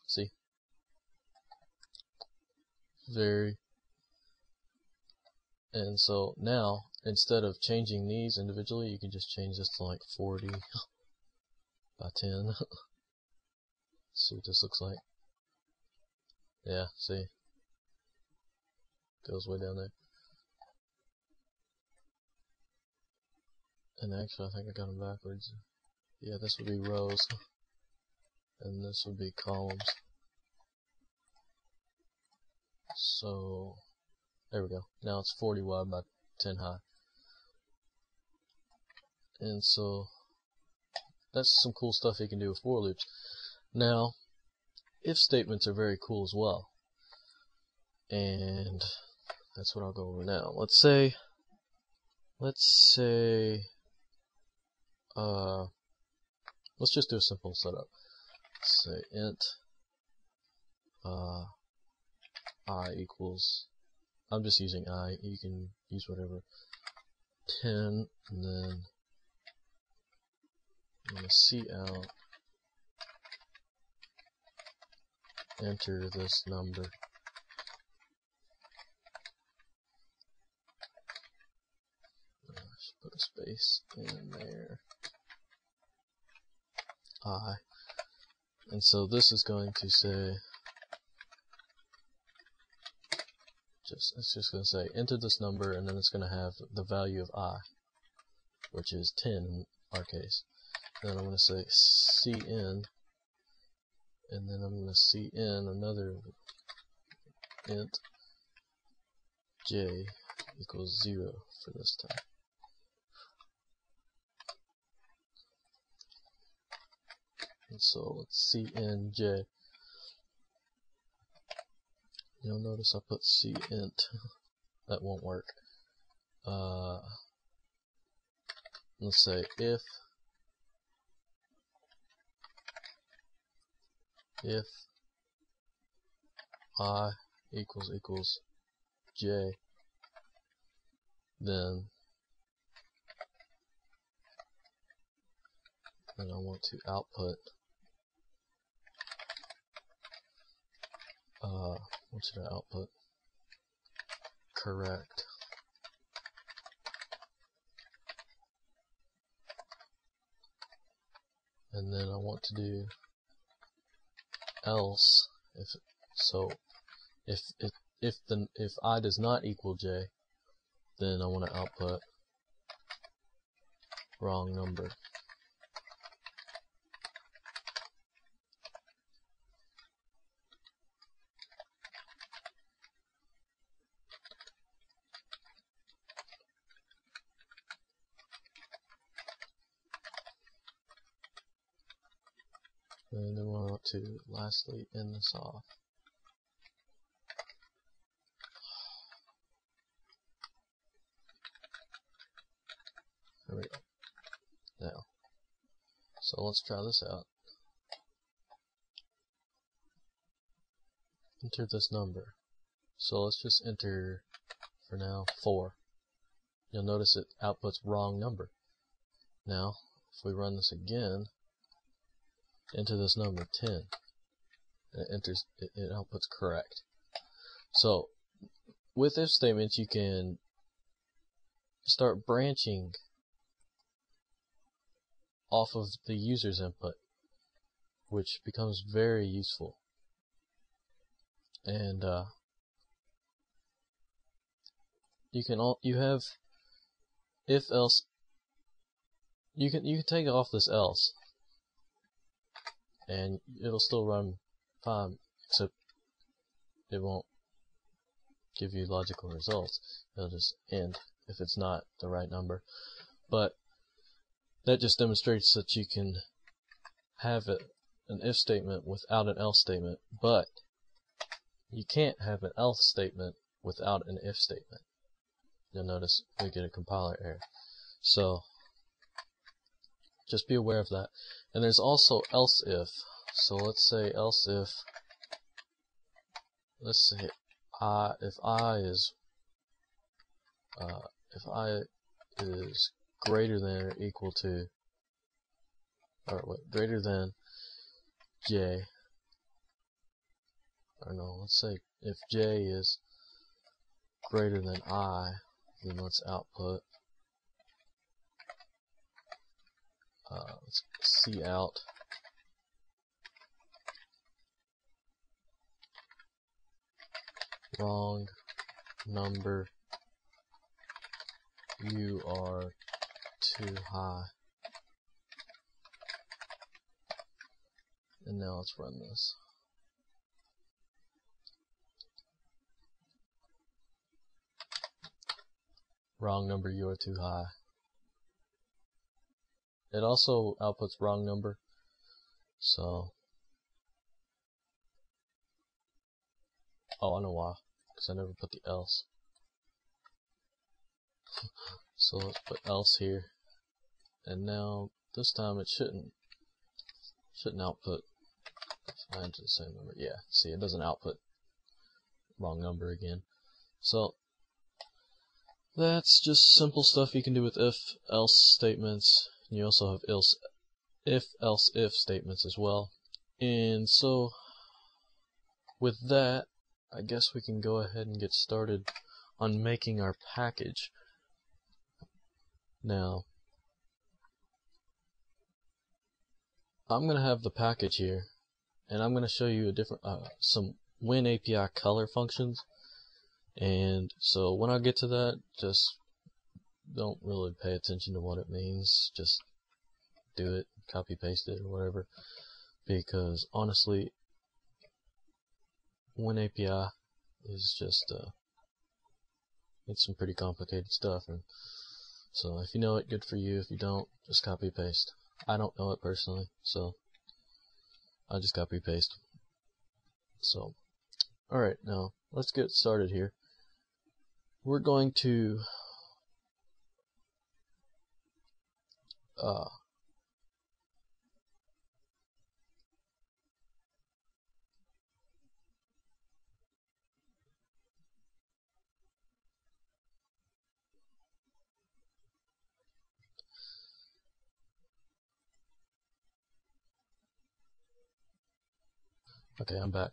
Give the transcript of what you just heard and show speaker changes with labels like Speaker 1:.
Speaker 1: See? And so now, instead of changing these individually, you can just change this to like 40 by 10. See what this looks like. Yeah, see? Goes way down there. And actually, I think I got them backwards. Yeah, this would be rows. And this would be columns. So, there we go. Now it's 40 wide by 10 high. And so, that's some cool stuff you can do with for loops. Now, if statements are very cool as well. And that's what I'll go over now. Let's say, let's just do a simple setup. Let's say int I equals, I'm just using I, you can use whatever, 10, and then I'm going to see out, enter this number. I should put a space in there. I. And so this is going to say, it's just going to say enter this number, and then it's going to have the value of I, which is 10 in our case. Then I'm going to say cin, and then I'm going to cin another int j equals 0 for this time. And so let's cin j. You'll notice I put cint. That won't work. Let's say if I equals j, then I want to output what should I output? Correct. And then I want to do else if I does not equal j, then I want to output wrong number. And then we want to lastly end this off. There we go. Now, so let's try this out. Enter this number. So let's just enter, for now, 4. You'll notice it outputs wrong number. Now, if we run this again, enter this number 10. It outputs correct. So with if statements you can start branching off of the user's input, which becomes very useful. And you have if else. You can take off this else, and it'll still run fine, except it won't give you logical results. It'll just end if it's not the right number. But that just demonstrates that you can have an if statement without an else statement, but you can't have an else statement without an if statement. You'll notice we get a compiler error. So just be aware of that. And there's also else if. So let's say else if, let's say if I is greater than or equal to, or wait, greater than j, or no, let's say if j is greater than I, then let's output, let's see out wrong number, you are too high. And now let's run this. Wrong number, you are too high. It also outputs wrong number, so oh, I know why, because I never put the else. So let's put else here, and now this time it shouldn't output the same number. Yeah, see, it doesn't output wrong number again. So that's just simple stuff you can do with if-else statements. You also have if-else-if statements as well. And so with that, I guess we can go ahead and get started on making our package. Now, I'm going to have the package here, and I'm going to show you a different some WinAPI color functions. And so when I get to that, just don't really pay attention to what it means. Just do it, copy paste it or whatever, because honestly, WinAPI is just it's some pretty complicated stuff, and so if you know it, good for you. If you don't, just copy paste. I don't know it personally, so I just copy paste. So alright, now let's get started here. We're going to okay, I'm back.